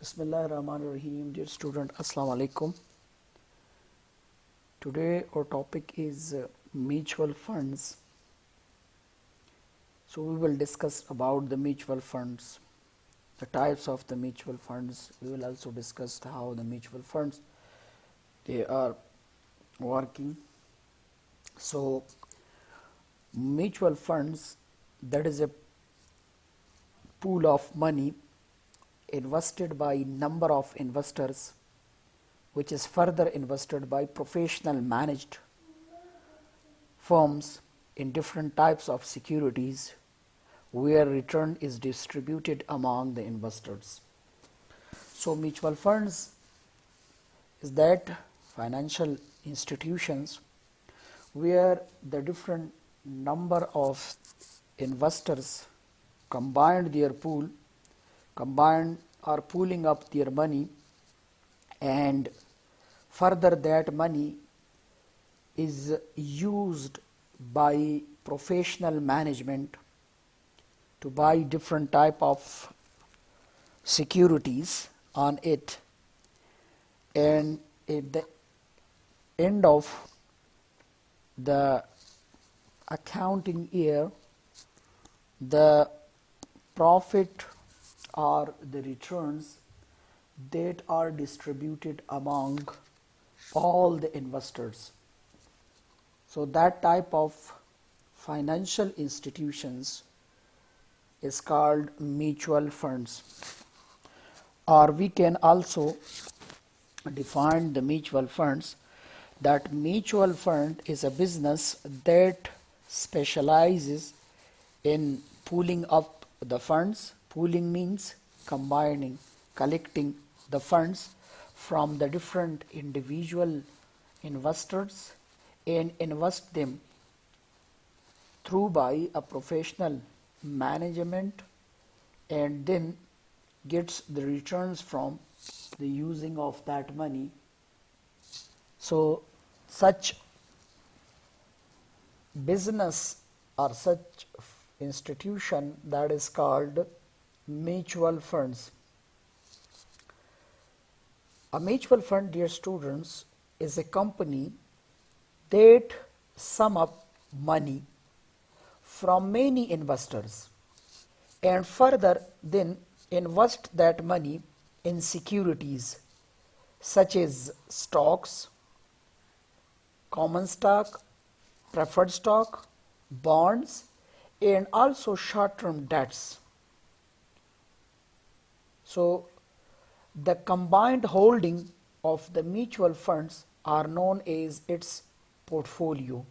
Bismillahirrahmanirrahim. Dear student, Assalamu alaikum. Today our topic is mutual funds. So we will discuss about the mutual funds, the types of the mutual funds. We will also discuss how the mutual funds they are working. So mutual funds, that is a pool of money invested by number of investors, which is further invested by professional managed firms in different types of securities where return is distributed among the investors. So mutual funds is that financial institutions where the different number of investors combined are pooling up their money, and further that money is used by professional management to buy different type of securities on it, and at the end of the accounting year the profit or the returns that are distributed among all the investors. So that type of financial institutions is called mutual funds, or we can also define the mutual funds that mutual fund is a business that specializes in pooling up the funds. Pooling means combining, collecting the funds from the different individual investors and invest them through by a professional management, and then gets the returns from the using of that money. So such business or such institution that is called mutual funds. A mutual fund, dear students, is a company that sum up money from many investors and further then invest that money in securities such as stocks, common stock, preferred stock, bonds, and also short-term debts. So the combined holding of the mutual funds are known as its portfolio.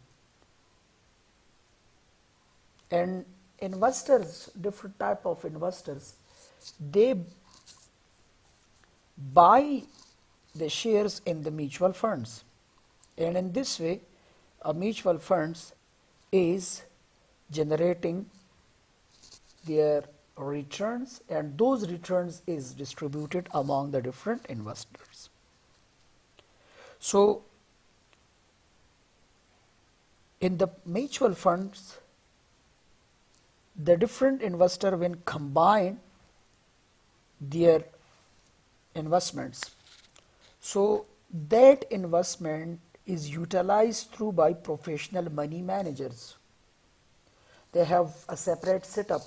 And investors, different type of investors, they buy the shares in the mutual funds, and in this way a mutual funds is generating their returns, and those returns is distributed among the different investors. So in the mutual funds, the different investor when combine their investments, so that investment is utilized through by professional money managers. They have a separate setup,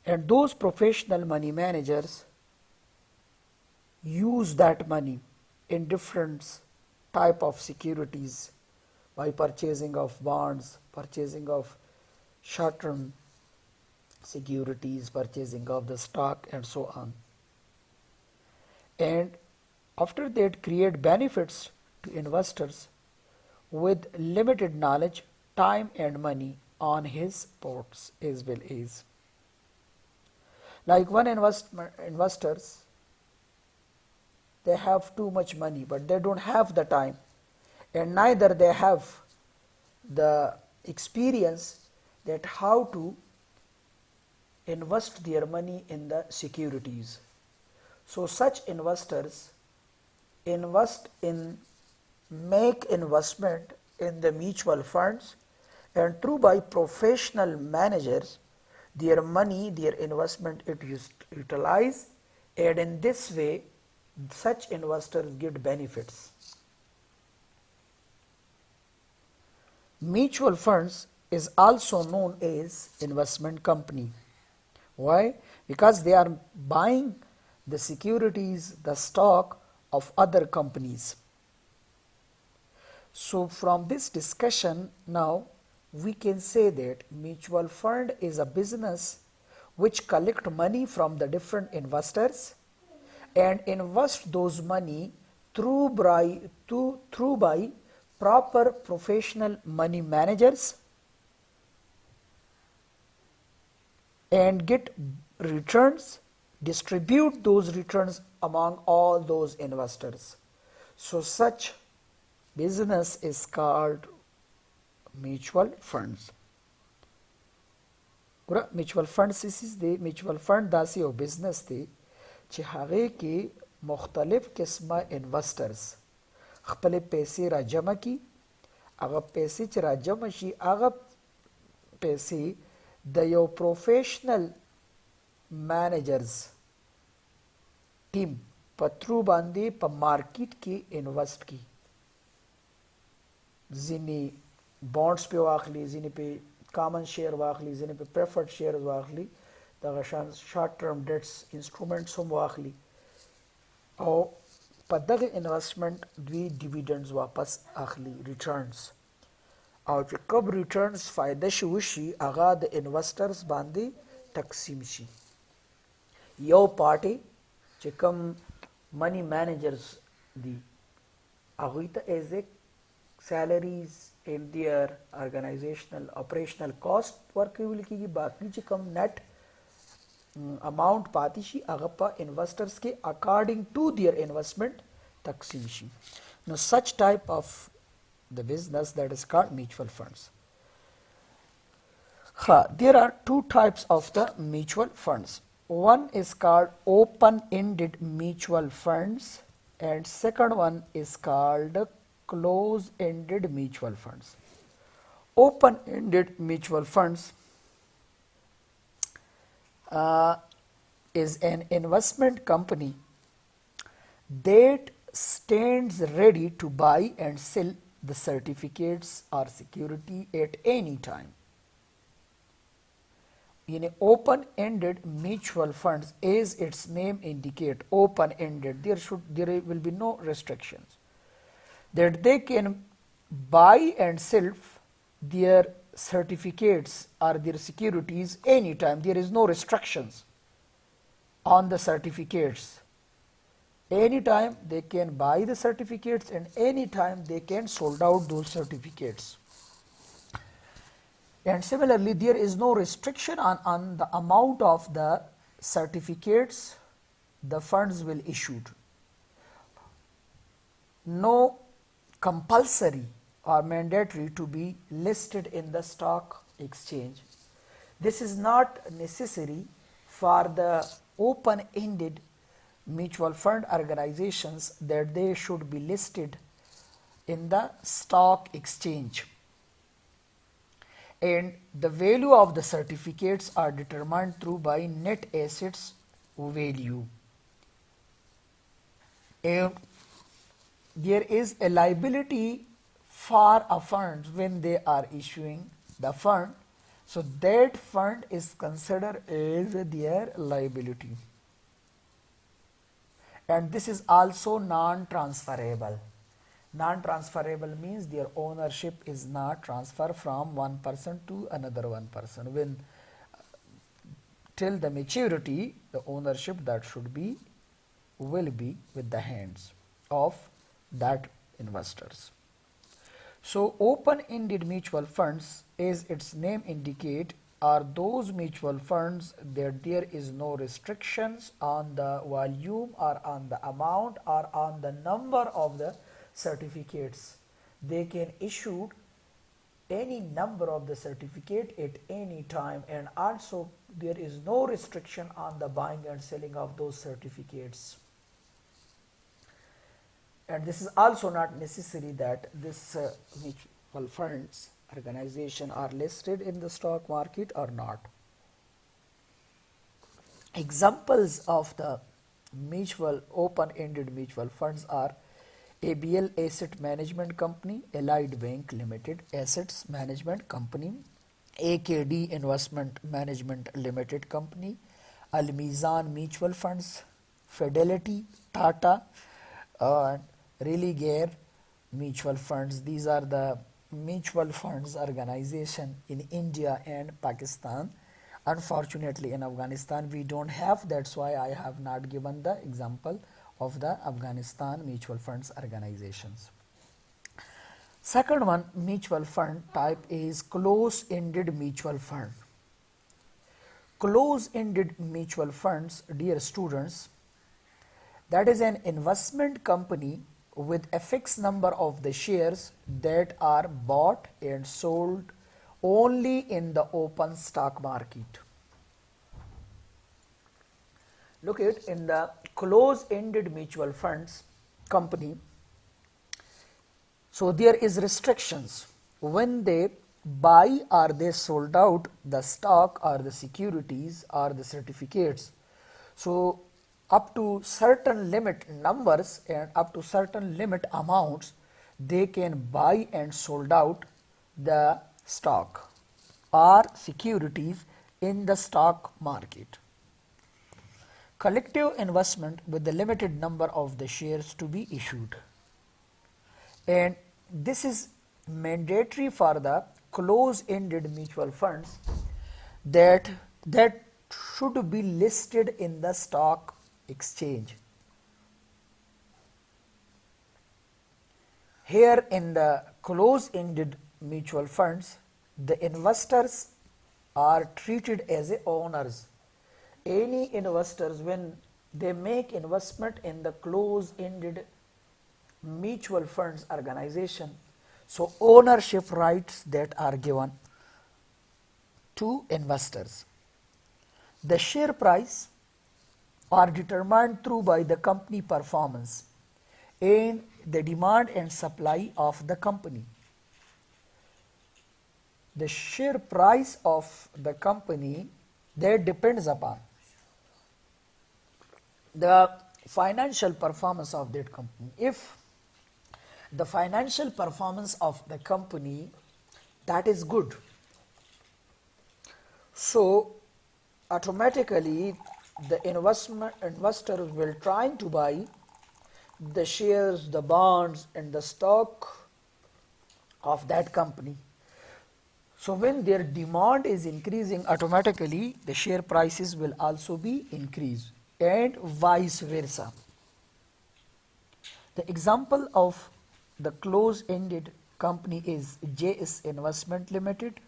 and those professional money managers use that money in different type of securities by purchasing of bonds, purchasing of short-term securities, purchasing of the stock, and so on. And after that create benefits to investors with limited knowledge, time, and money on his ports as well as. Like one investors, they have too much money, but they don't have the time, and neither they have the experience that how to invest their money in the securities. So such investors make investment in the mutual funds, and through by professional managers their money, their investment it is utilized and in this way such investors get benefits. Mutual funds is also known as investment company. Why? Because they are buying the securities, the stock of other companies. So from this discussion now we can say that mutual fund is a business which collect money from the different investors and invest those money through by proper professional money managers and get returns, distribute those returns among all those investors. So such business is called mutual funds. mutual funds is the mutual fund داسې یو بزنس دی چې هغې کې مختلف قسمه انویسټرز خپلې پیسې را جمع کړي. هغه پیسې چې را جمع شي هغه پیسې د یو پروفیشنل مینیجرز ټیم په تھرو باندې په مارکیټ کې انویسټ کړي. ځینې بانډز پې واخلي، ځینې پې کامن شیر واخلي، ځینې په پریفرډ شیرز واخلي، دغه شان شارټ ټرم ډیټس انسټرومنټس هم واخلي او په دغه انویسټمنټ دوی ډیویډنډز واپس اخلي، ریټرنز. او چې کوم ریټرنز فایده شي وشي هغه د انویسټرز باندې تقسیم شي. یو پارټي چې کوم منی مینیجرز دي هغوی ته ایز ا salaries in their organizational operational cost ورکول کېږي. باقي چې کوم net amount پاتې شي هغه په investors کې according to their investment تقسیم شي. Now such type of the business that is called mutual funds. There are two types of the mutual funds. One is called open-ended mutual funds and second one is called close-ended mutual funds. Open-ended mutual funds is an investment company that stands ready to buy and sell the certificates or security at any time. In a open-ended mutual funds, as its name indicate, open-ended, there will be no restrictions, that they can buy and sell their certificates or their securities anytime. There is no restrictions on the certificates. Anytime they can buy the certificates and anytime they can sold out those certificates. And similarly, there is no restriction on the amount of the certificates the funds will issue. No compulsory or mandatory to be listed in the stock exchange. This is not necessary for the open-ended mutual fund organizations that they should be listed in the stock exchange. And the value of the certificates are determined through by net assets value. And there is a liability for a fund when they are issuing the fund, so that fund is considered as their liability. And this is also non-transferable. Non-transferable means their ownership is not transferred from one person to another one person. When till the maturity, the ownership that will be with the hands of that investors. So open-ended mutual funds, as its name indicate, are those mutual funds that there is no restrictions on the volume or on the amount or on the number of the certificates. They can issue any number of the certificate at any time, and also there is no restriction on the buying and selling of those certificates. And this is also not necessary that this mutual funds organization are listed in the stock market or not. Examples of the mutual open-ended mutual funds are ABL Asset Management Company, Allied Bank Limited Assets Management Company, AKD Investment Management Limited Company, Al Mizan Mutual Funds, Fidelity, Tata, and Religare Mutual Funds. These are the mutual funds organization in India and Pakistan. Unfortunately, in Afghanistan we don't have. That's why I have not given the example of the Afghanistan mutual funds organizations. Second one, mutual fund type is close-ended mutual fund. Close-ended mutual funds, dear students, that is an investment company with a fixed number of the shares that are bought and sold only in the open stock market. Look at in the close-ended mutual funds company, so there is restrictions when they buy or they sold out the stock or the securities or the certificates. So up to certain limit numbers and up to certain limit amounts they can buy and sold out the stock or securities in the stock market. Collective investment with the limited number of the shares to be issued, and this is mandatory for the close-ended mutual funds that should be listed in the stock exchange. Here in the close-ended mutual funds, the investors are treated as owners. Any investors, when they make investment in the close-ended mutual funds organization, so ownership rights that are given to investors. The share price are determined through by the company performance and the demand and supply of the company. The share price of the company that depends upon the financial performance of that company. If the financial performance of the company that is good, so automatically the investors will try to buy the shares, the bonds and the stock of that company. So when their demand is increasing, automatically the share prices will also be increased, and vice versa. The example of the close-ended company is JS Investment Limited,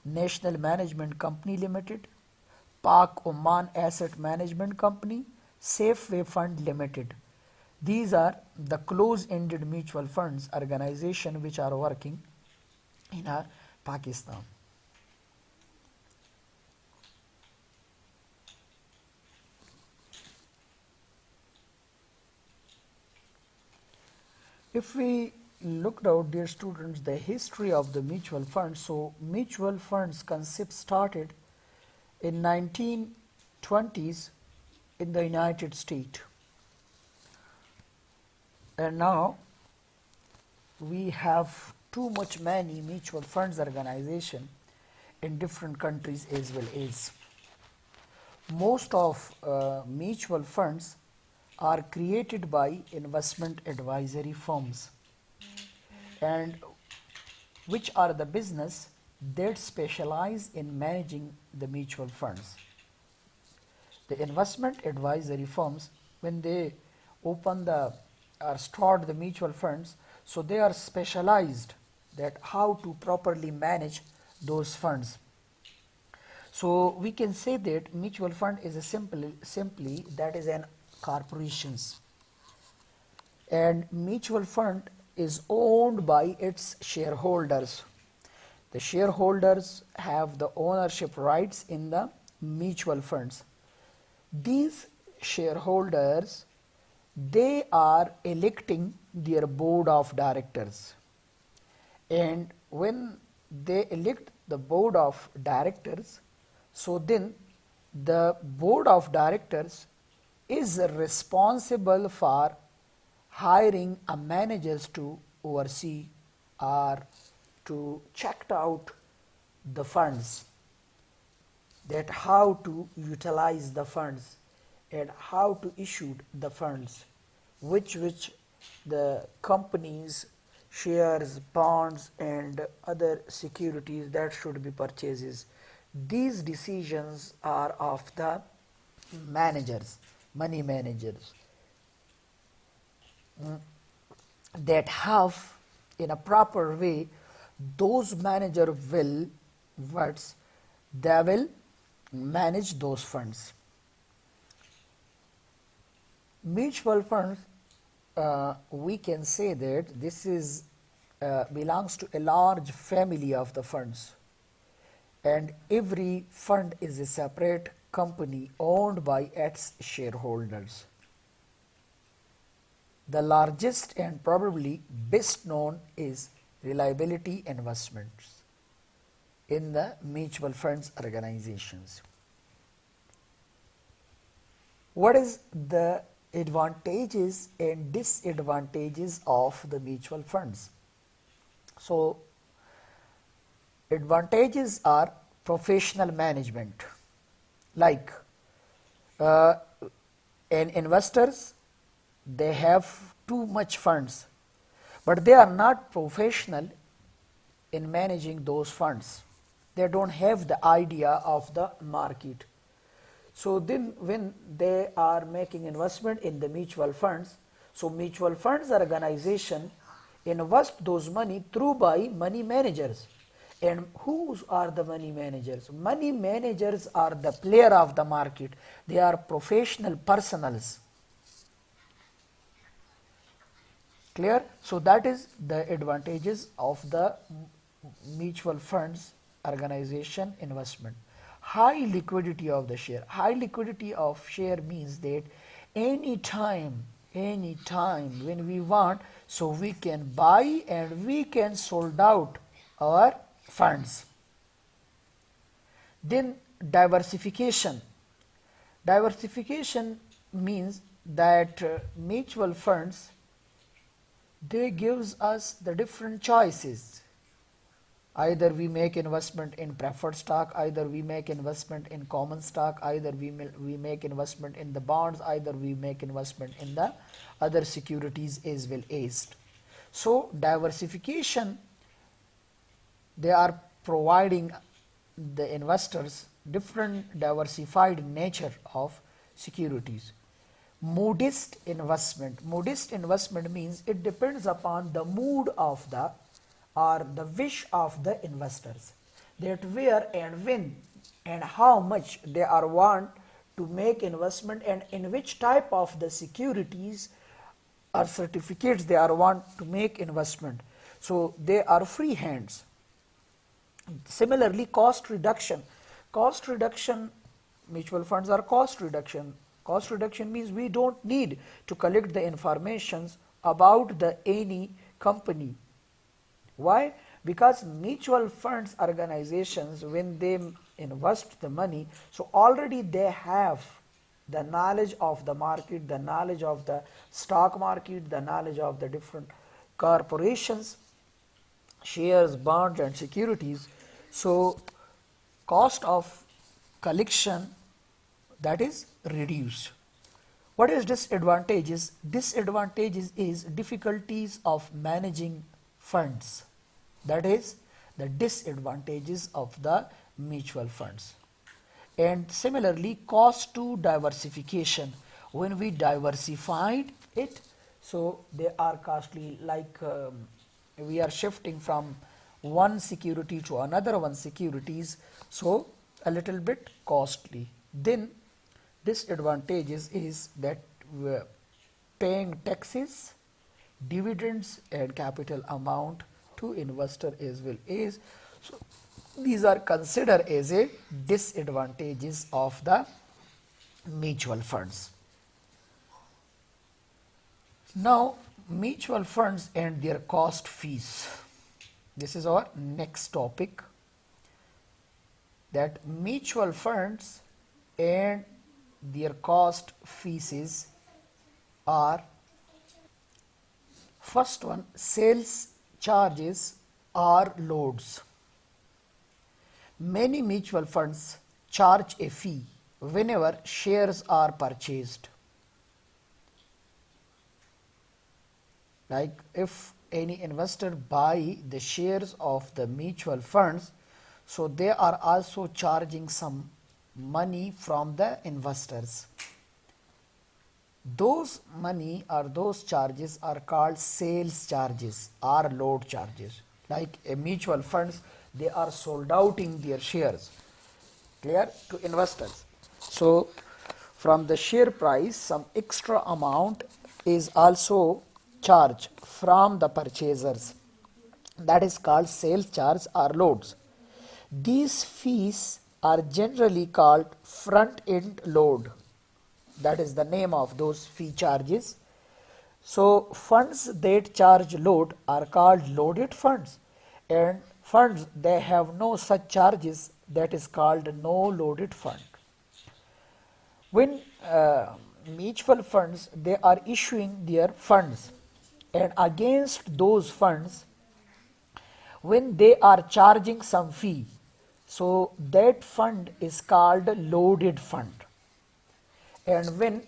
National Management Company Limited, Pak Oman Asset Management Company, Safeway Fund Limited. These are the close-ended mutual funds organization which are working in Pakistan. If we looked out, dear students, the history of the mutual funds, so mutual funds concept started in 1920s in the United States, and now we have too much many mutual funds organization in different countries as well. As most of mutual funds are created by investment advisory firms, and which are the business that specialize in managing the mutual funds. The investment advisory firms, when they open the or start the mutual funds, so they are specialized that how to properly manage those funds. So we can say that mutual fund is a simply that is an corporations, and mutual fund is owned by its shareholders. The shareholders have the ownership rights in the mutual funds. These shareholders, they are electing their board of directors, and when they elect the board of directors, so then the board of directors is responsible for hiring a managers to oversee or to check out the funds, that how to utilize the funds and how to issue the funds, which the companies shares, bonds and other securities that should be purchases. These decisions are of the managers, money managers, that have in a proper way. Those manager will what they will manage those funds. Mutual funds, we can say that this is belongs to a large family of the funds, and every fund is a separate company owned by its shareholders. The largest and probably best known is Reliability Investments in the mutual funds organizations. What is the advantages and disadvantages of the mutual funds? So, advantages are professional management, like and investors, they have too much funds, but they are not professional in managing those funds. They don't have the idea of the market. So then when they are making investment in the mutual funds, so mutual funds organization invest those money through by money managers. And who are the money managers? Money managers are the player of the market. They are professional personals. Clear? So that is the advantages of the mutual funds organization investment. High liquidity of the share. High liquidity of share means that any time when we want, so we can buy and we can sold out our funds. Then diversification. Diversification means that mutual funds, they gives us the different choices. Either we make investment in preferred stock, either we make investment in common stock, either we make investment in the bonds, either we make investment in the other securities as well as. So diversification, they are providing the investors different diversified nature of securities. Modest investment. Modest investment means it depends upon the mood of the or the wish of the investors, that where and when and how much they are want to make investment and in which type of the securities or certificates they are want to make investment. So they are free hands. Similarly, cost reduction. Cost reduction, mutual funds are cost reduction. Cost reduction means we don't need to collect the informations about the any company. Why? Because mutual funds organizations, when they invest the money, so already they have the knowledge of the market, the knowledge of the stock market, the knowledge of the different corporations, shares, bonds and securities. So cost of collection, that is reduced. What is disadvantages? Disadvantages is difficulties of managing funds. That is the disadvantages of the mutual funds. And similarly, cost to diversification. When we diversified it, so they are costly, like we are shifting from one security to another one securities, so a little bit costly. Then disadvantages is that paying taxes, dividends and capital amount to investor as well as. So these are considered as a disadvantages of the mutual funds. Now mutual funds and their cost fees. This is our next topic, that mutual funds and their cost fees are: first one, sales charges or loads. Many mutual funds charge a fee whenever shares are purchased. Like if any investor buy the shares of the mutual funds, so they are also charging some money from the investors. Those money or those charges are called sales charges or load charges. Like a mutual funds, they are sold out in their shares, clear, to investors. So from the share price, some extra amount is also charged from the purchasers. That is called sales charge or loads. These fees are generally called front end load. That is the name of those fee charges. So funds that charge load are called loaded funds, and funds they have no such charges, that is called no loaded fund. When mutual funds they are issuing their funds, and against those funds when they are charging some fee, so that fund is called loaded fund. And when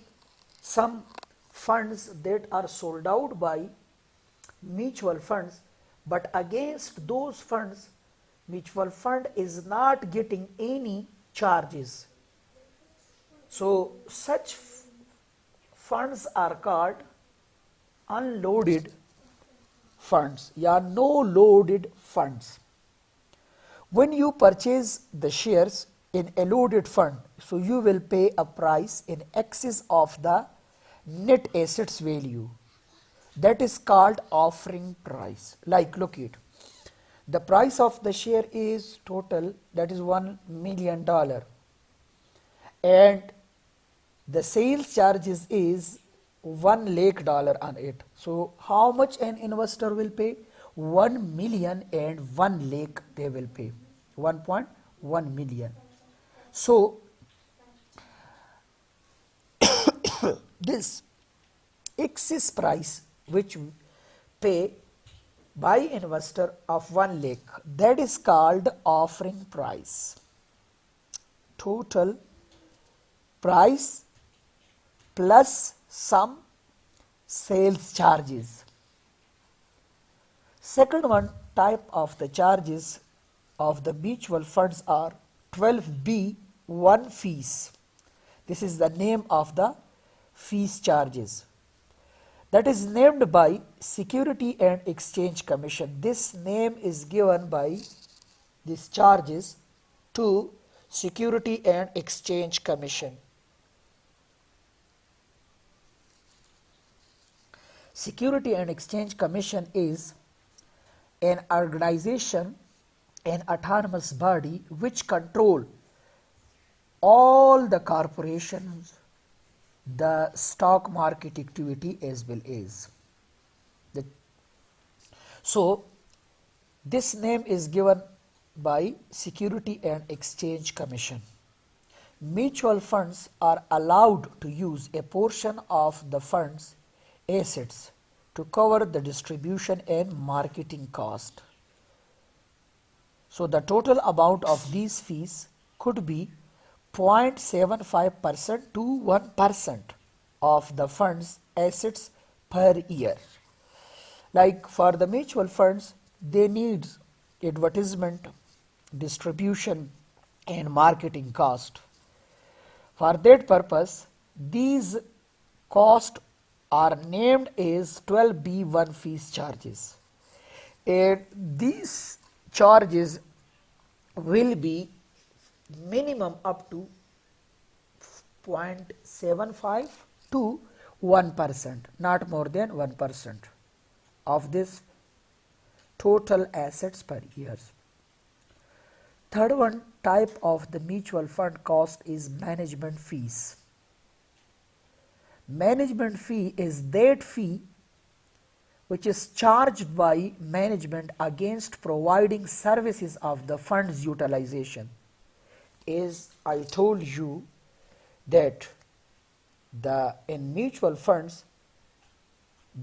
some funds that are sold out by mutual funds, but against those funds mutual fund is not getting any charges, so such funds are called unloaded funds, yeah, no loaded funds. When you purchase the shares in a loaded fund, so you will pay a price in excess of the net assets value. That is called offering price. Like look it, the price of the share is total, that is $1 million, and the sales charges is $1 lakh on it. So how much an investor will pay? 1 million and 1 lakh they will pay, 1.1 million. So this excess price which pay by investor of 1 lakh, that is called offering price. Total price plus some sales charges. Second one type of the charges of the mutual funds are 12B1 fees. This is the name of the fees charges. That is named by Security and Exchange Commission. This name is given by these charges to Security and Exchange Commission. Security and Exchange Commission is an organization, an autonomous body which control all the corporations, the stock market activity as well as the. So this name is given by Security and Exchange Commission. Mutual funds are allowed to use a portion of the fund's assets to cover the distribution and marketing cost. So the total amount of these fees could be 0.75% to 1% of the fund's assets per year. Like for the mutual funds, they need advertisement, distribution and marketing cost. For that purpose, these costs are named as 12B1 fees charges, and these charges will be minimum up to 0.75 to 1%, not more than 1% of this total assets per year. Third one type of the mutual fund cost is management fees. Management fee is that fee which is charged by management against providing services of the fund's utilization. As I told you that In mutual funds,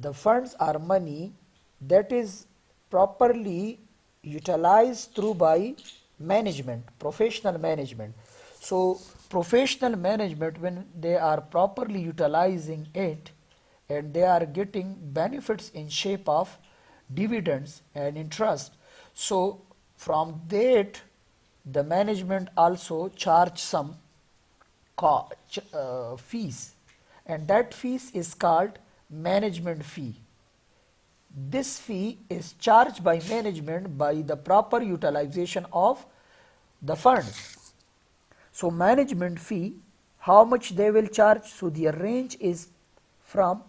the funds are money that is properly utilized through by management, professional management. So professional management, when they are properly utilizing it and they are getting benefits in shape of dividends and interest, so from that the management also charge some fees, and that fees is called management fee. This fee is charged by management by the proper utilization of the funds. So management fee, how much they will charge? So their range is from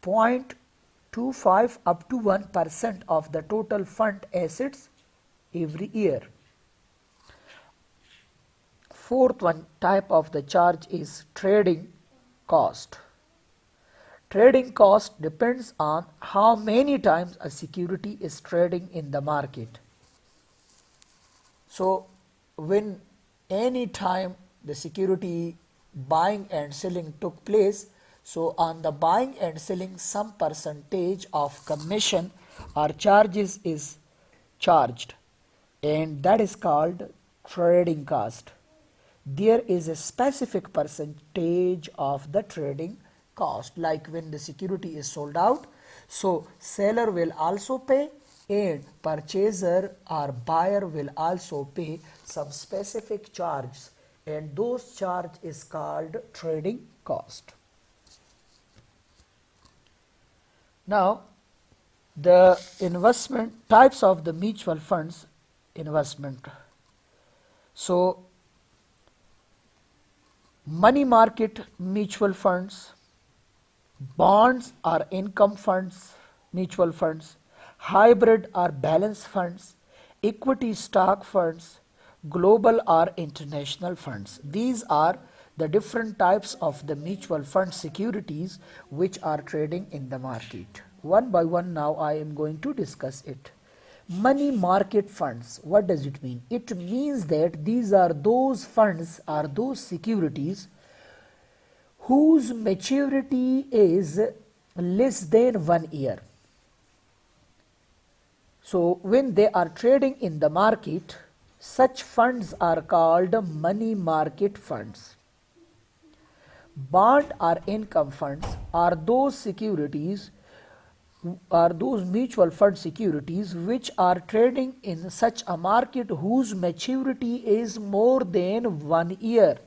0.25 up to 1% of the total fund assets every year. Fourth one type of the charge is trading cost. Trading cost depends on how many times a security is trading in the market. So when any time the security buying and selling took place, so on the buying and selling some percentage of commission or charges is charged, and that is called trading cost. There is a specific percentage of the trading cost, like when the security is sold out, so seller will also pay and purchaser or buyer will also pay some specific charges, and those charge is called trading cost. Now the investment types of the mutual funds investment. So money market mutual funds, bonds or income funds mutual funds, hybrid or balance funds, equity stock funds, global or international funds. These are the different types of the mutual fund securities which are trading in the market. One by one now I am going to discuss it. Money market funds, what does it mean? It means that these are those funds or those securities whose maturity is less than 1 year. So when they are trading in the market, such funds are called money market funds. Bond or income funds are those securities, are those mutual fund securities which are trading in such a market whose maturity is more than 1 year,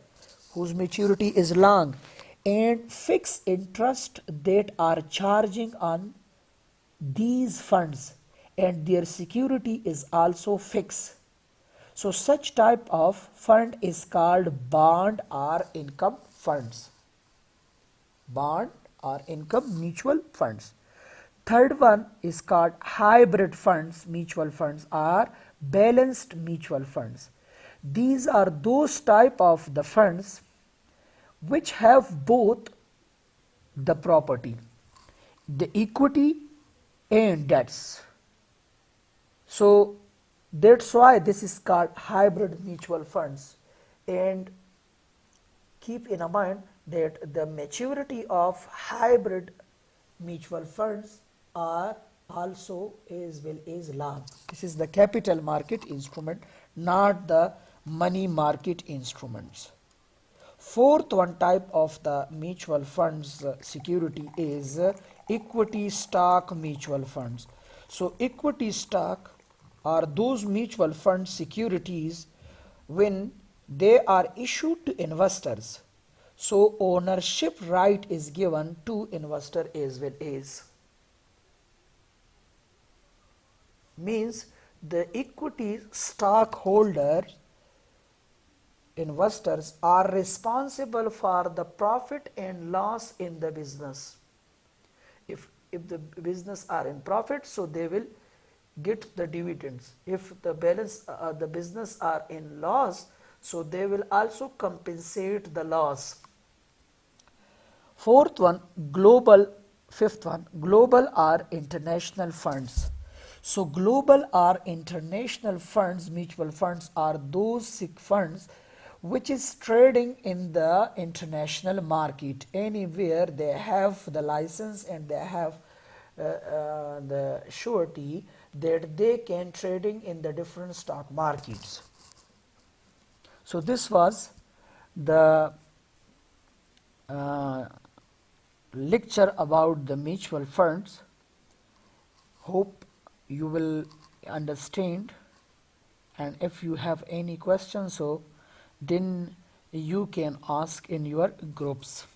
whose maturity is long, and fixed interest that are charging on these funds, and their security is also fixed. So such type of fund is called bond or income funds. Bond or income mutual funds. Third one is called hybrid funds mutual funds or balanced mutual funds. These are those type of the funds which have both the property, the equity and debts. So that's why this is called hybrid mutual funds. And keep in mind that the maturity of hybrid mutual funds are also as well as long. This is the capital market instrument, not the money market instruments. Fourth one type of the mutual funds security is equity stock mutual funds. So equity stock are those mutual fund securities when they are issued to investors. So ownership right is given to investor as well as. Means the equity stockholder investors are responsible for the profit and loss in the business. If the business are in profit, so they will get the dividends. If the business are in loss, so they will also compensate the loss. Fifth one, global or international funds. So global or international funds, mutual funds are those funds which is trading in the international market. Anywhere they have the license and they have the surety that they can trading in the different stock markets. So this was the lecture about the mutual funds. Hope you will understand, and if you have any questions, so then you can ask in your groups.